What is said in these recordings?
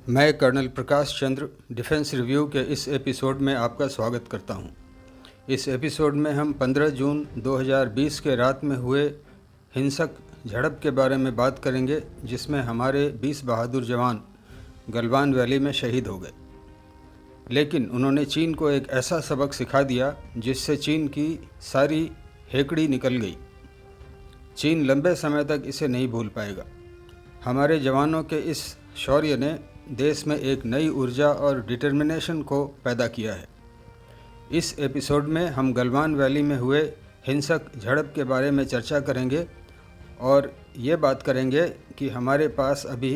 मैं colonel Prakash Chandra defence review के इस एपिसोड में आपका स्वागत करता हूं। इस एपिसोड में हम 15 जून 2020 के रात में हुए हिंसक झड़प के बारे में बात करेंगे, जिसमें हमारे 20 बहादुर जवान गलवान वैली में शहीद हो गए। लेकिन उन्होंने चीन को एक ऐसा सबक सिखा दिया जिससे चीन की सारी हेकड़ी निकल गई। चीन लंबे समय तक इसे नहीं भूल पाएगा। हमारे जवानों के इस शौर्य ने देश में एक नई ऊर्जा और डिटर्मिनेशन को पैदा किया है। इस एपिसोड में हम गलवान वैली में हुए हिंसक झड़प के बारे में चर्चा करेंगे और ये बात करेंगे कि हमारे पास अभी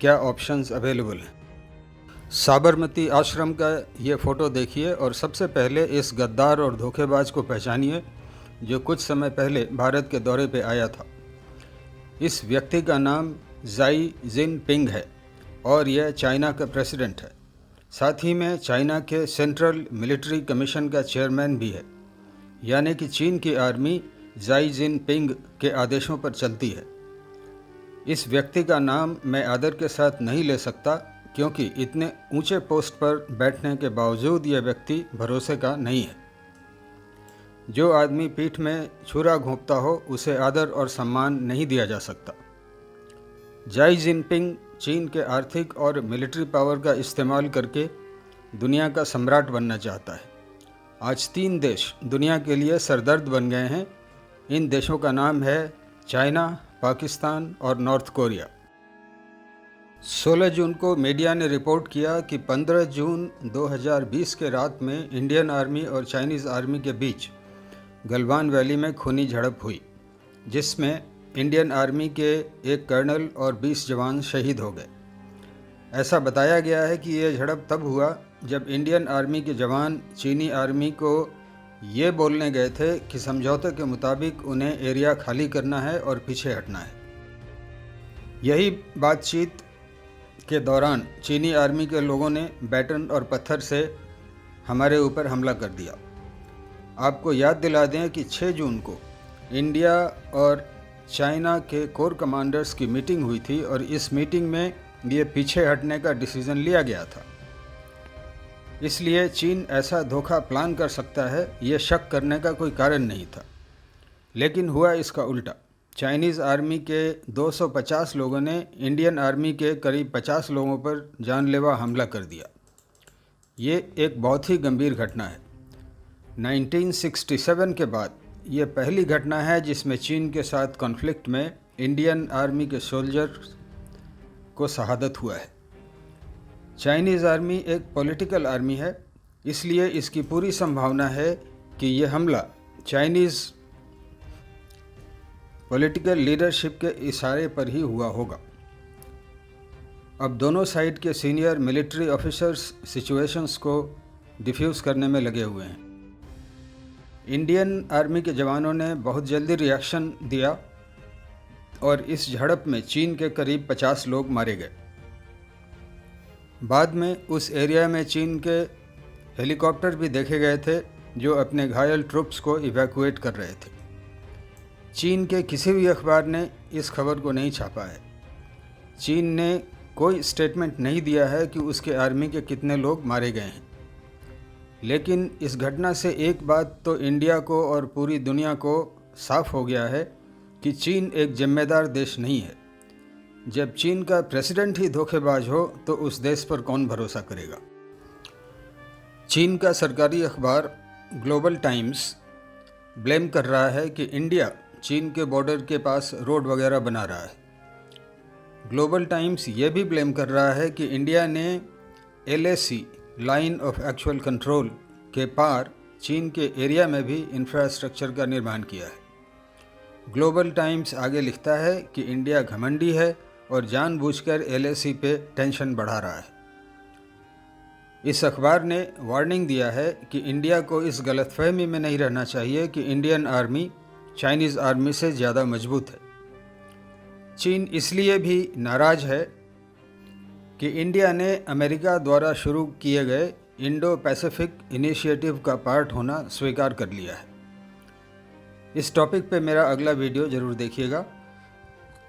क्या ऑप्शंस अवेलेबल हैं। साबरमती आश्रम का ये फ़ोटो देखिए और सबसे पहले इस गद्दार और धोखेबाज को पहचानिए जो कुछ समय पहले भारत के दौरे पे आया था। इस व्यक्ति का नाम ज़ाई जिनपिंग है और यह चाइना का प्रेसिडेंट है। साथ ही में चाइना के सेंट्रल मिलिट्री कमीशन का चेयरमैन भी है, यानी कि चीन की आर्मी ज़ाई जिनपिंग के आदेशों पर चलती है। इस व्यक्ति का नाम मैं आदर के साथ नहीं ले सकता क्योंकि इतने ऊंचे पोस्ट पर बैठने के बावजूद यह व्यक्ति भरोसे का नहीं है। जो आदमी पीठ में छुरा घोंपता हो उसे आदर और सम्मान नहीं दिया जा सकता। ज़ाई जिनपिंग चीन के आर्थिक और मिलिट्री पावर का इस्तेमाल करके दुनिया का सम्राट बनना चाहता है। आज 3 देश दुनिया के लिए सरदर्द बन गए हैं। इन देशों का नाम है चाइना, पाकिस्तान और नॉर्थ कोरिया। 16 जून को मीडिया ने रिपोर्ट किया कि 15 जून 2020 के रात में इंडियन आर्मी और चाइनीज़ आर्मी के बीच गलवान वैली में खूनी झड़प हुई, जिसमें इंडियन आर्मी के एक कर्नल और 20 जवान शहीद हो गए। ऐसा बताया गया है कि यह झड़प तब हुआ जब इंडियन आर्मी के जवान चीनी आर्मी को ये बोलने गए थे कि समझौते के मुताबिक उन्हें एरिया खाली करना है और पीछे हटना है। यही बातचीत के दौरान चीनी आर्मी के लोगों ने बैटन और पत्थर से हमारे ऊपर हमला कर दिया। आपको याद दिला दें कि 6 जून को इंडिया और चाइना के कोर कमांडर्स की मीटिंग हुई थी और इस मीटिंग में ये पीछे हटने का डिसीजन लिया गया था। इसलिए चीन ऐसा धोखा प्लान कर सकता है, ये शक करने का कोई कारण नहीं था। लेकिन हुआ इसका उल्टा। चाइनीज़ आर्मी के 250 लोगों ने इंडियन आर्मी के करीब 50 लोगों पर जानलेवा हमला कर दिया। ये एक बहुत ही गंभीर घटना है। 1967 के बाद ये पहली घटना है जिसमें चीन के साथ कॉन्फ्लिक्ट में इंडियन आर्मी के सोल्जर को शहादत हुआ है। चाइनीज़ आर्मी एक पॉलिटिकल आर्मी है, इसलिए इसकी पूरी संभावना है कि यह हमला चाइनीज़ पॉलिटिकल लीडरशिप के इशारे पर ही हुआ होगा। अब दोनों साइड के सीनियर मिलिट्री ऑफिसर्स सिचुएशंस को डिफ्यूज़ करने में लगे हुए हैं। इंडियन आर्मी के जवानों ने बहुत जल्दी रिएक्शन दिया और इस झड़प में चीन के करीब 50 लोग मारे गए। बाद में उस एरिया में चीन के हेलीकॉप्टर भी देखे गए थे जो अपने घायल ट्रूप्स को इवैक्यूएट कर रहे थे। चीन के किसी भी अखबार ने इस खबर को नहीं छापा है। चीन ने कोई स्टेटमेंट नहीं दिया है कि उसके आर्मी के कितने लोग मारे गए हैं। लेकिन इस घटना से एक बात तो इंडिया को और पूरी दुनिया को साफ हो गया है कि चीन एक जिम्मेदार देश नहीं है। जब चीन का प्रेसिडेंट ही धोखेबाज हो तो उस देश पर कौन भरोसा करेगा। चीन का सरकारी अखबार ग्लोबल टाइम्स ब्लेम कर रहा है कि इंडिया चीन के बॉर्डर के पास रोड वगैरह बना रहा है। ग्लोबल टाइम्स ये भी ब्लेम कर रहा है कि इंडिया ने LAC line of actual control के पार चीन के एरिया में भी इंफ्रास्ट्रक्चर का निर्माण किया है। ग्लोबल टाइम्स आगे लिखता है कि इंडिया घमंडी है और जानबूझकर LAC पे टेंशन बढ़ा रहा है। इस अखबार ने वार्निंग दिया है कि इंडिया को इस गलतफहमी में नहीं रहना चाहिए कि इंडियन आर्मी चाइनीज़ आर्मी से ज़्यादा मजबूत है। चीन इसलिए भी नाराज़ है कि इंडिया ने अमेरिका द्वारा शुरू किए गए इंडो पैसिफिक इनिशिएटिव का पार्ट होना स्वीकार कर लिया है। इस टॉपिक पे मेरा अगला वीडियो ज़रूर देखिएगा।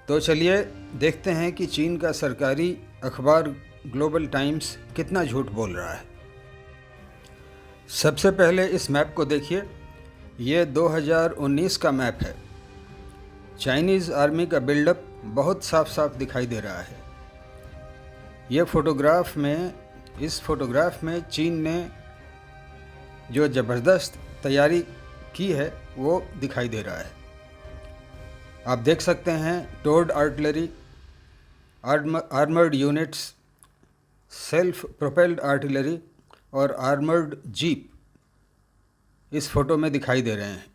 तो चलिए देखते हैं कि चीन का सरकारी अखबार ग्लोबल टाइम्स कितना झूठ बोल रहा है। सबसे पहले इस मैप को देखिए। ये 2019 का मैप है। चाइनीज़ आर्मी का बिल्डअप बहुत साफ साफ दिखाई दे रहा है। इस फोटोग्राफ में चीन ने जो ज़बरदस्त तैयारी की है वो दिखाई दे रहा है। आप देख सकते हैं टोर्ड artillery, armoured units, self propelled artillery और आर्मर्ड जीप इस फोटो में दिखाई दे रहे हैं।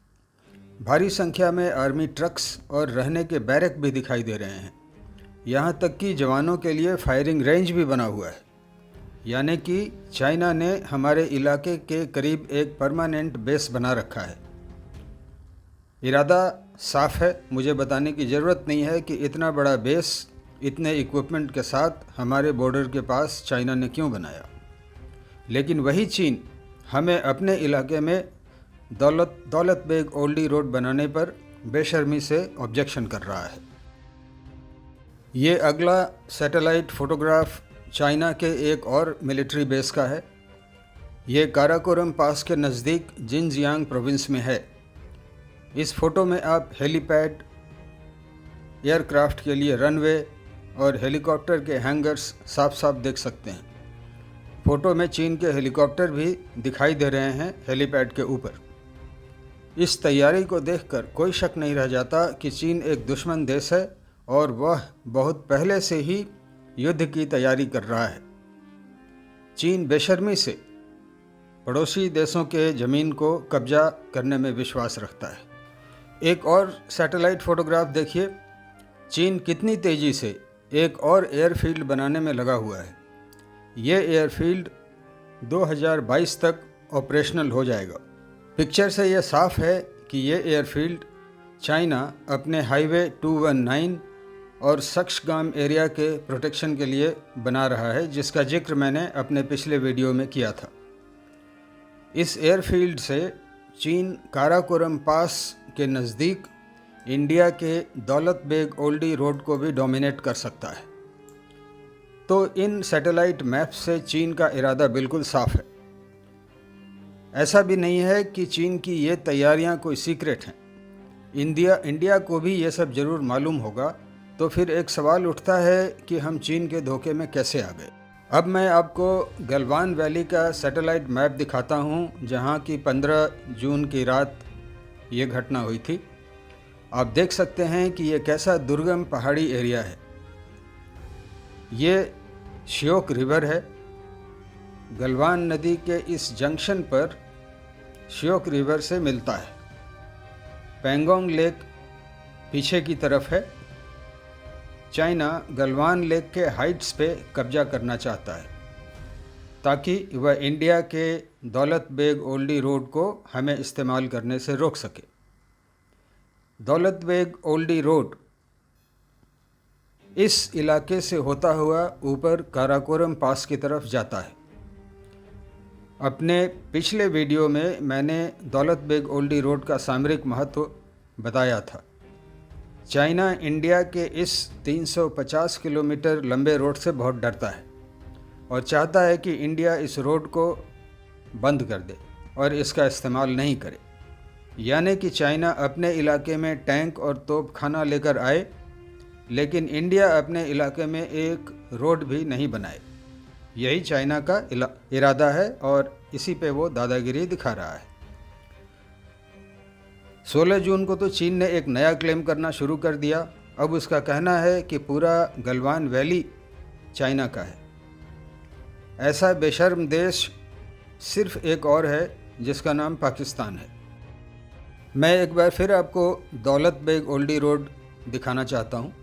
भारी संख्या में आर्मी ट्रक्स और रहने के बैरक भी दिखाई दे रहे हैं। यहाँ तक कि जवानों के लिए फायरिंग रेंज भी बना हुआ है। यानी कि चाइना ने हमारे इलाके के करीब एक परमानेंट बेस बना रखा है। इरादा साफ है, मुझे बताने की ज़रूरत नहीं है कि इतना बड़ा बेस इतने इक्विपमेंट के साथ हमारे बॉर्डर के पास चाइना ने क्यों बनाया। लेकिन वही चीन हमें अपने इलाके में दौलत बेग ओल्डी रोड बनाने पर बेशर्मी से ऑब्जेक्शन कर रहा है। ये अगला सैटेलाइट फ़ोटोग्राफ चाइना के एक और मिलिट्री बेस का है। ये काराकोरम पास के नज़दीक जिनजियांग प्रोविंस में है। इस फ़ोटो में आप हेलीपैड, एयरक्राफ्ट के लिए रनवे और हेलीकॉप्टर के हैंगर्स साफ साफ देख सकते हैं। फ़ोटो में चीन के हेलीकॉप्टर भी दिखाई दे रहे हैं हेलीपैड के ऊपर। इस तैयारी को देखकर कोई शक नहीं रह जाता कि चीन एक दुश्मन देश है और वह बहुत पहले से ही युद्ध की तैयारी कर रहा है। चीन बेशर्मी से पड़ोसी देशों के ज़मीन को कब्जा करने में विश्वास रखता है। एक और सैटेलाइट फ़ोटोग्राफ देखिए। चीन कितनी तेज़ी से एक और एयरफील्ड बनाने में लगा हुआ है। ये एयरफील्ड 2022 तक ऑपरेशनल हो जाएगा। पिक्चर से यह साफ है कि ये एयरफील्ड चाइना अपने हाईवे 219 और सक्सगाम एरिया के प्रोटेक्शन के लिए बना रहा है, जिसका जिक्र मैंने अपने पिछले वीडियो में किया था। इस एयरफील्ड से चीन काराकोरम पास के नज़दीक इंडिया के दौलत बेग ओल्डी रोड को भी डोमिनेट कर सकता है। तो इन सैटेलाइट मैप से चीन का इरादा बिल्कुल साफ है। ऐसा भी नहीं है कि चीन की ये तैयारियां कोई सीक्रेट हैं। इंडिया को भी ये सब ज़रूर मालूम होगा। तो फिर एक सवाल उठता है कि हम चीन के धोखे में कैसे आ गए। अब मैं आपको गलवान वैली का सैटेलाइट मैप दिखाता हूँ, जहाँ की 15 जून की रात ये घटना हुई थी। आप देख सकते हैं कि ये कैसा दुर्गम पहाड़ी एरिया है। ये श्योक रिवर है। गलवान नदी के इस जंक्शन पर श्योक रिवर से मिलता है। पेंगोंग लेक पीछे की तरफ है। चाइना गलवान लेक के हाइट्स पे कब्जा करना चाहता है ताकि वह इंडिया के दौलत बेग ओल्डी रोड को हमें इस्तेमाल करने से रोक सके। दौलत बेग ओल्डी रोड इस इलाके से होता हुआ ऊपर काराकोरम पास की तरफ जाता है। अपने पिछले वीडियो में मैंने दौलत बेग ओल्डी रोड का सामरिक महत्व बताया था। चाइना इंडिया के इस 350 किलोमीटर लंबे रोड से बहुत डरता है और चाहता है कि इंडिया इस रोड को बंद कर दे और इसका इस्तेमाल नहीं करे। यानी कि चाइना अपने इलाके में टैंक और तोपखाना लेकर आए, लेकिन इंडिया अपने इलाके में एक रोड भी नहीं बनाए। यही चाइना का इरादा है और इसी पे वो दादागिरी दिखा रहा है। 16 जून को तो चीन ने एक नया क्लेम करना शुरू कर दिया। अब उसका कहना है कि पूरा गलवान वैली चाइना का है। ऐसा बेशर्म देश सिर्फ एक और है जिसका नाम पाकिस्तान है। मैं एक बार फिर आपको दौलत बेग ओल्डी रोड दिखाना चाहता हूँ।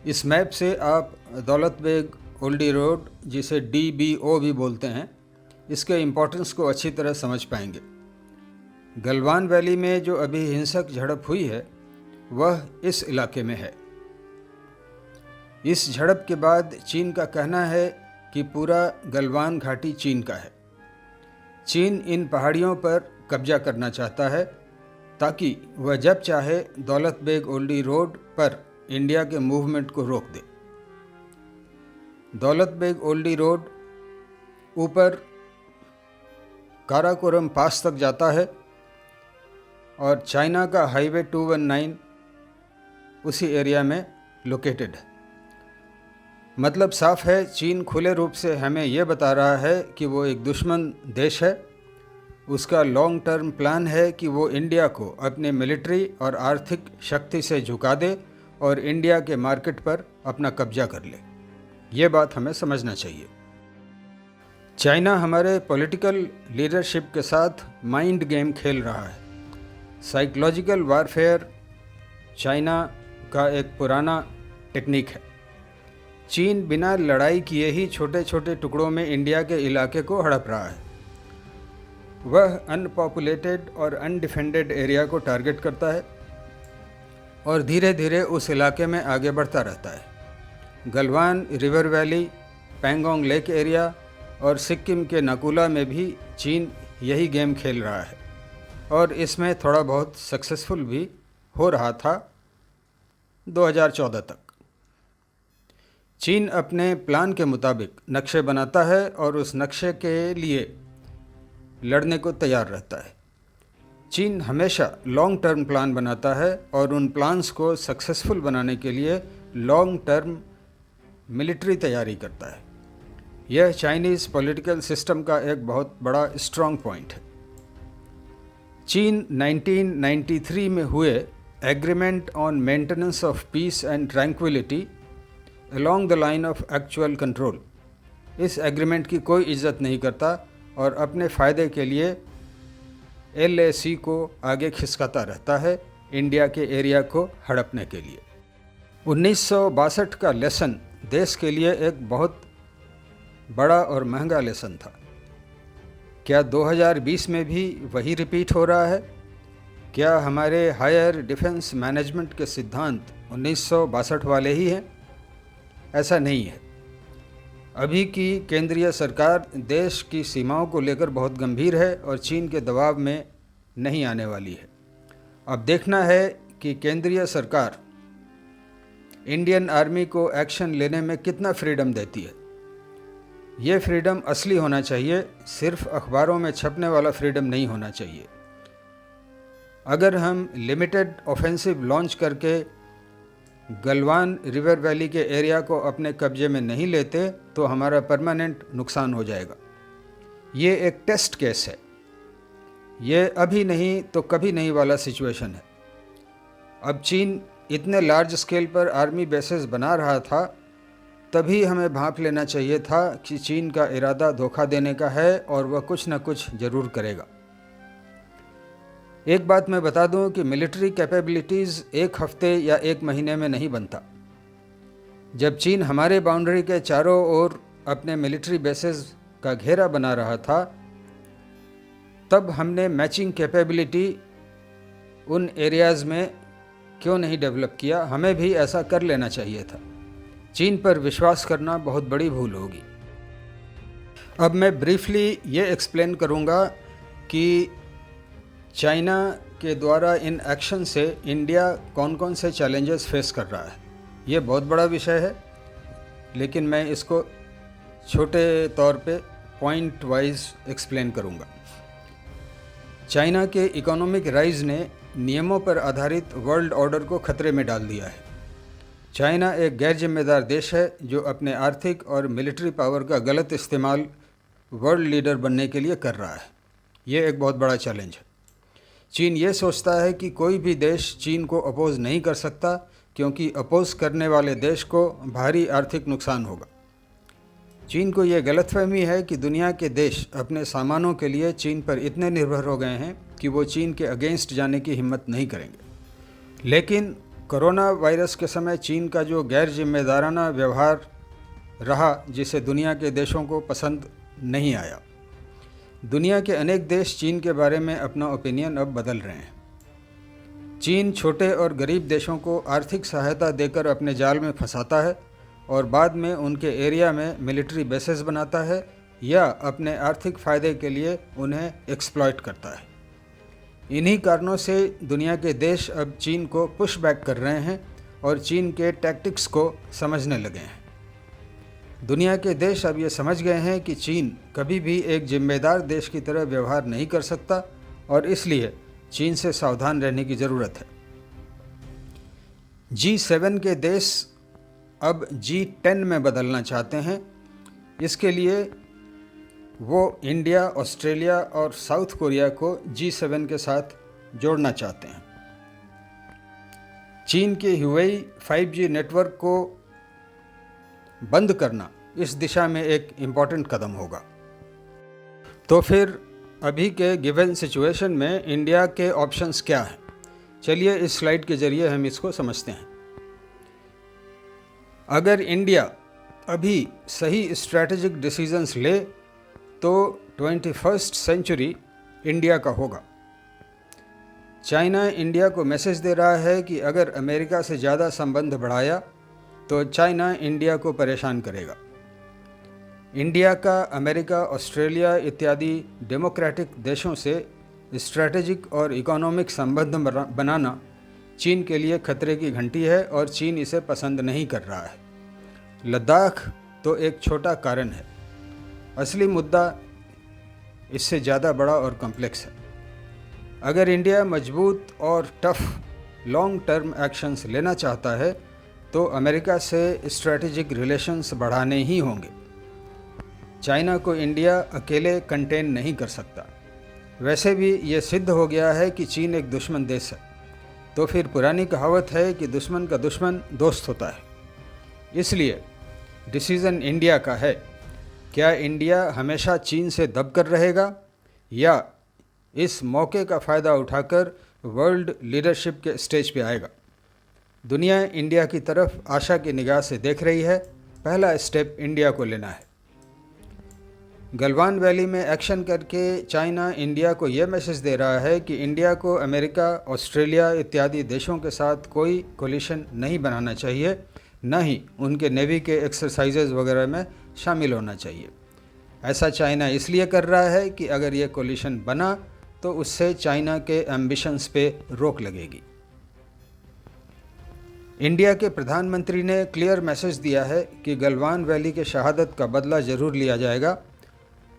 इस मैप से आप दौलत बेग ओल्डी रोड, जिसे DBO भी बोलते हैं, इसके इम्पोर्टेंस को अच्छी तरह समझ पाएंगे। गलवान वैली में जो अभी हिंसक झड़प हुई है वह इस इलाके में है। इस झड़प के बाद चीन का कहना है कि पूरा गलवान घाटी चीन का है। चीन इन पहाड़ियों पर कब्जा करना चाहता है ताकि वह जब चाहे दौलत बेग ओल्डी रोड पर इंडिया के मूवमेंट को रोक दे। दौलत बेग ओल्डी रोड ऊपर काराकोरम पास तक जाता है और चाइना का हाईवे 219 उसी एरिया में लोकेटेड है। मतलब साफ है, चीन खुले रूप से हमें यह बता रहा है कि वो एक दुश्मन देश है। उसका लॉन्ग टर्म प्लान है कि वो इंडिया को अपने मिलिट्री और आर्थिक शक्ति से झुका दे और इंडिया के मार्केट पर अपना कब्जा कर ले। ये बात हमें समझना चाहिए। चाइना हमारे पॉलिटिकल लीडरशिप के साथ माइंड गेम खेल रहा है। साइकोलॉजिकल वारफेयर चाइना का एक पुराना टेक्निक है। चीन बिना लड़ाई किए ही छोटे छोटे टुकड़ों में इंडिया के इलाके को हड़प रहा है। वह अनपॉपुलेटेड और अनडिफेंडेड एरिया को टारगेट करता है और धीरे धीरे उस इलाके में आगे बढ़ता रहता है। Galwan river valley, Pangong lake area और सिक्किम के नकुला में भी चीन यही गेम खेल रहा है और इसमें थोड़ा बहुत सक्सेसफुल भी हो रहा था 2014 तक। चीन अपने प्लान के मुताबिक नक्शे बनाता है और उस नक्शे के लिए लड़ने को तैयार रहता है। चीन हमेशा लॉन्ग टर्म प्लान बनाता है और उन प्लान्स को सक्सेसफुल बनाने के लिए लॉन्ग टर्म मिलिट्री तैयारी करता है। यह चाइनीज़ पॉलिटिकल सिस्टम का एक बहुत बड़ा स्ट्रॉन्ग पॉइंट है। चीन 1993 में हुए agreement on maintenance of peace and tranquillity along the line of actual control, इस एग्रीमेंट की कोई इज्जत नहीं करता और अपने फ़ायदे के लिए LAC को आगे खिसकाता रहता है इंडिया के एरिया को हड़पने के लिए। 1962 का लेसन देश के लिए एक बहुत बड़ा और महंगा लेसन था। क्या 2020 में भी वही रिपीट हो रहा है? क्या हमारे हायर डिफेंस मैनेजमेंट के सिद्धांत 1962 वाले ही हैं? ऐसा नहीं है। अभी की केंद्रीय सरकार देश की सीमाओं को लेकर बहुत गंभीर है और चीन के दबाव में नहीं आने वाली है। अब देखना है कि केंद्रीय सरकार इंडियन आर्मी को एक्शन लेने में कितना फ्रीडम देती है। ये फ्रीडम असली होना चाहिए, सिर्फ अखबारों में छपने वाला फ्रीडम नहीं होना चाहिए। अगर हम लिमिटेड ऑफेंसिव लॉन्च करके गलवान रिवर वैली के एरिया को अपने कब्जे में नहीं लेते तो हमारा परमानेंट नुकसान हो जाएगा। ये एक टेस्ट केस है। ये अभी नहीं तो कभी नहीं वाला सिचुएशन है। अब चीन इतने लार्ज स्केल पर आर्मी बेसेस बना रहा था, तभी हमें भांप लेना चाहिए था कि चीन का इरादा धोखा देने का है और वह कुछ न कुछ ज़रूर करेगा। एक बात मैं बता दूं कि मिलिट्री कैपेबिलिटीज़ एक हफ्ते या एक महीने में नहीं बनता। जब चीन हमारे बाउंड्री के चारों ओर अपने मिलिट्री बेसेस का घेरा बना रहा था, तब हमने मैचिंग कैपेबिलिटी उन एरियाज़ में क्यों नहीं डेवलप किया? हमें भी ऐसा कर लेना चाहिए था। चीन पर विश्वास करना बहुत बड़ी भूल होगी। अब मैं ब्रीफली ये एक्सप्लेन करूँगा कि चाइना के द्वारा इन एक्शन से इंडिया कौन कौन से चैलेंजेस फेस कर रहा है। ये बहुत बड़ा विषय है, लेकिन मैं इसको छोटे तौर पे पॉइंट वाइज एक्सप्लेन करूँगा। चाइना के इकोनॉमिक राइज ने नियमों पर आधारित वर्ल्ड ऑर्डर को खतरे में डाल दिया है। चाइना एक गैर जिम्मेदार देश है जो अपने आर्थिक और मिलिट्री पावर का गलत इस्तेमाल वर्ल्ड लीडर बनने के लिए कर रहा है। ये एक बहुत बड़ा चैलेंज है। चीन ये सोचता है कि कोई भी देश चीन को अपोज नहीं कर सकता, क्योंकि अपोज करने वाले देश को भारी आर्थिक नुकसान होगा। चीन को यह गलतफहमी है कि दुनिया के देश अपने सामानों के लिए चीन पर इतने निर्भर हो गए हैं कि वो चीन के अगेंस्ट जाने की हिम्मत नहीं करेंगे। लेकिन कोरोना वायरस के समय चीन का जो गैर जिम्मेदाराना व्यवहार रहा, जिसे दुनिया के देशों को पसंद नहीं आया। दुनिया के अनेक देश चीन के बारे में अपना ओपिनियन अब बदल रहे हैं। चीन छोटे और गरीब देशों को आर्थिक सहायता देकर अपने जाल में फंसाता है और बाद में उनके एरिया में मिलिट्री बेसेस बनाता है या अपने आर्थिक फ़ायदे के लिए उन्हें एक्सप्लॉइट करता है। इन्हीं कारणों से दुनिया के देश अब चीन को पुश बैक कर रहे हैं और चीन के टैक्टिक्स को समझने लगे हैं। दुनिया के देश अब ये समझ गए हैं कि चीन कभी भी एक जिम्मेदार देश की तरह व्यवहार नहीं कर सकता और इसलिए चीन से सावधान रहने की ज़रूरत है। G7 के देश अब G10 में बदलना चाहते हैं। इसके लिए वो इंडिया, ऑस्ट्रेलिया और साउथ कोरिया को G7 के साथ जोड़ना चाहते हैं। चीन के ह्यूवेई 5G नेटवर्क को बंद करना इस दिशा में एक इम्पॉर्टेंट कदम होगा। तो फिर अभी के गिवन सिचुएशन में इंडिया के ऑप्शंस क्या हैं? चलिए इस स्लाइड के ज़रिए हम इसको समझते हैं। अगर इंडिया अभी सही स्ट्रैटेजिक डिसीजंस ले तो 21st सेंचुरी इंडिया का होगा। चाइना इंडिया को मैसेज दे रहा है कि अगर अमेरिका से ज़्यादा संबंध बढ़ाया तो चाइना इंडिया को परेशान करेगा। इंडिया का अमेरिका, ऑस्ट्रेलिया इत्यादि डेमोक्रेटिक देशों से स्ट्रैटेजिक और इकोनॉमिक संबंध बनाना चीन के लिए खतरे की घंटी है और चीन इसे पसंद नहीं कर रहा है। लद्दाख तो एक छोटा कारण है, असली मुद्दा इससे ज़्यादा बड़ा और कॉम्प्लेक्स है। अगर इंडिया मजबूत और टफ लॉन्ग टर्म एक्शंस लेना चाहता है तो अमेरिका से स्ट्रैटेजिक रिलेशंस बढ़ाने ही होंगे। चाइना को इंडिया अकेले कंटेन नहीं कर सकता। वैसे भी ये सिद्ध हो गया है कि चीन एक दुश्मन देश है, तो फिर पुरानी कहावत है कि दुश्मन का दुश्मन दोस्त होता है। इसलिए डिसीज़न इंडिया का है। क्या इंडिया हमेशा चीन से दबकर रहेगा या इस मौके का फ़ायदा उठाकर वर्ल्ड लीडरशिप के स्टेज पे आएगा? दुनिया इंडिया की तरफ आशा की निगाह से देख रही है। पहला स्टेप इंडिया को लेना है। गलवान वैली में एक्शन करके चाइना इंडिया को यह मैसेज दे रहा है कि इंडिया को अमेरिका, ऑस्ट्रेलिया इत्यादि देशों के साथ कोई कोलिशन नहीं बनाना चाहिए, न ही उनके नेवी के एक्सरसाइजेज वगैरह में शामिल होना चाहिए। ऐसा चाइना इसलिए कर रहा है कि अगर ये कोलिशन बना तो उससे चाइना के एम्बिशंस पे रोक लगेगी। इंडिया के प्रधानमंत्री ने क्लियर मैसेज दिया है कि गलवान वैली के शहादत का बदला ज़रूर लिया जाएगा।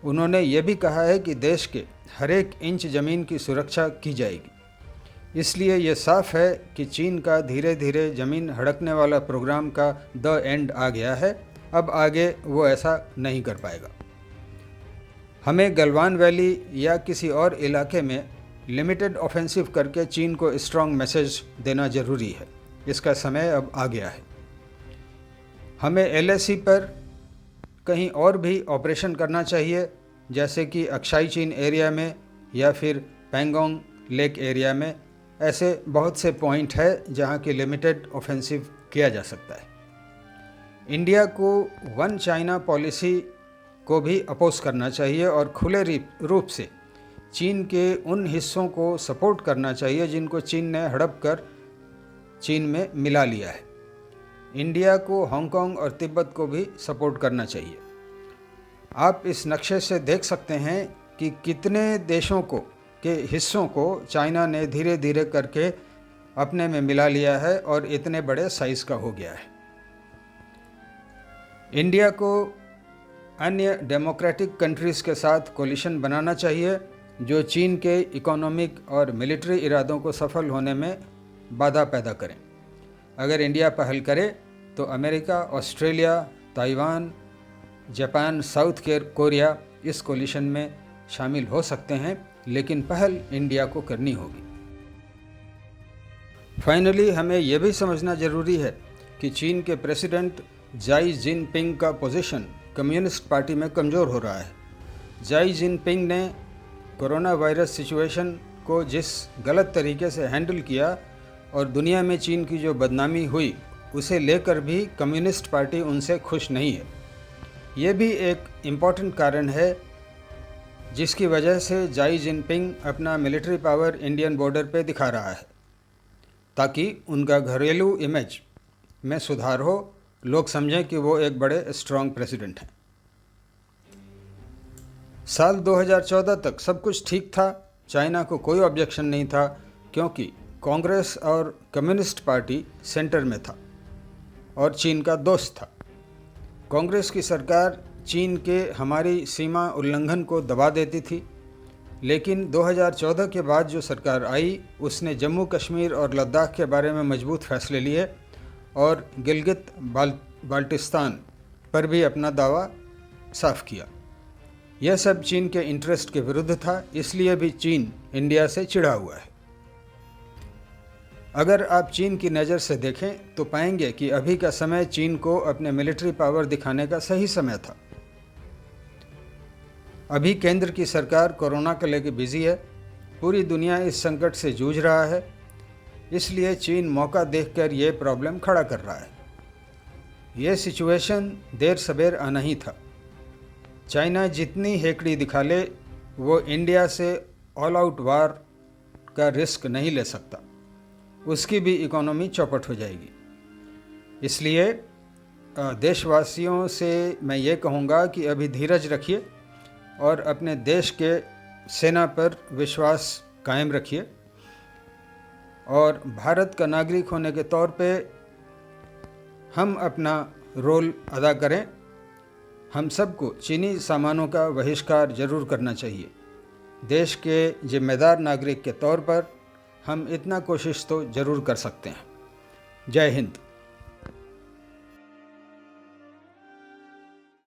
उन्होंने ये भी कहा है कि देश के हर एक इंच ज़मीन की सुरक्षा की जाएगी। इसलिए ये साफ है कि चीन का धीरे धीरे ज़मीन हड़पने वाला प्रोग्राम का द एंड आ गया है। अब आगे वो ऐसा नहीं कर पाएगा। हमें गलवान वैली या किसी और इलाके में लिमिटेड ऑफेंसिव करके चीन को स्ट्रॉन्ग मैसेज देना ज़रूरी है। इसका समय अब आ गया है। हमें LAC पर कहीं और भी ऑपरेशन करना चाहिए, जैसे कि अक्साई चीन एरिया में या फिर पैंगोंग लेक एरिया में। ऐसे बहुत से पॉइंट है जहां की लिमिटेड ऑफेंसिव किया जा सकता है। इंडिया को वन चाइना पॉलिसी को भी अपोज करना चाहिए और खुले रूप से चीन के उन हिस्सों को सपोर्ट करना चाहिए जिनको चीन ने हड़प कर चीन में मिला लिया है। इंडिया को हांगकांग और तिब्बत को भी सपोर्ट करना चाहिए। आप इस नक्शे से देख सकते हैं कि कितने देशों के हिस्सों को चाइना ने धीरे धीरे करके अपने में मिला लिया है और इतने बड़े साइज़ का हो गया है। इंडिया को अन्य डेमोक्रेटिक कंट्रीज़ के साथ कोलिशन बनाना चाहिए जो चीन के इकोनॉमिक और मिलिट्री इरादों को सफल होने में बाधा पैदा करें। अगर इंडिया पहल करे तो America, Australia, Taiwan, Japan, south Korea इस कोलिशन में शामिल हो सकते हैं, लेकिन पहल इंडिया को करनी होगी। फाइनली हमें यह भी समझना ज़रूरी है कि चीन के प्रेसिडेंट जाई जिनपिंग का पोजीशन कम्युनिस्ट पार्टी में कमज़ोर हो रहा है। जाई जिनपिंग ने कोरोना वायरस सिचुएशन को जिस गलत तरीके से हैंडल किया और दुनिया में चीन की जो बदनामी हुई उसे लेकर भी कम्युनिस्ट पार्टी उनसे खुश नहीं है। ये भी एक इम्पॉर्टेंट कारण है जिसकी वजह से जाई जिनपिंग अपना मिलिट्री पावर इंडियन बॉर्डर पे दिखा रहा है, ताकि उनका घरेलू इमेज में सुधार हो, लोग समझें कि वो एक बड़े स्ट्रॉन्ग प्रेसिडेंट हैं। साल 2014 तक सब कुछ ठीक था, चाइना को कोई ऑब्जेक्शन नहीं था क्योंकि कांग्रेस और कम्युनिस्ट पार्टी सेंटर में था और चीन का दोस्त था। कांग्रेस की सरकार चीन के हमारी सीमा उल्लंघन को दबा देती थी, लेकिन 2014 के बाद जो सरकार आई उसने जम्मू कश्मीर और लद्दाख के बारे में मजबूत फैसले लिए और गिलगित बाल्टिस्तान पर भी अपना दावा साफ किया। यह सब चीन के इंटरेस्ट के विरुद्ध था, इसलिए भी चीन इंडिया से चिढ़ा हुआ है। अगर आप चीन की नज़र से देखें तो पाएंगे कि अभी का समय चीन को अपने मिलिट्री पावर दिखाने का सही समय था। अभी केंद्र की सरकार कोरोना को लेकर बिजी है, पूरी दुनिया इस संकट से जूझ रहा है, इसलिए चीन मौका देखकर ये प्रॉब्लम खड़ा कर रहा है। ये सिचुएशन देर सवेर आना ही था। चाइना जितनी हेकड़ी दिखा ले वो इंडिया से ऑल आउट वार का रिस्क नहीं ले सकता, उसकी भी इकोनॉमी चौपट हो जाएगी। इसलिए देशवासियों से मैं ये कहूँगा कि अभी धीरज रखिए और अपने देश के सेना पर विश्वास कायम रखिए और भारत का नागरिक होने के तौर पे हम अपना रोल अदा करें। हम सबको चीनी सामानों का बहिष्कार जरूर करना चाहिए। देश के जिम्मेदार नागरिक के तौर पर हम इतना कोशिश तो ज़रूर कर सकते हैं। जय हिंद।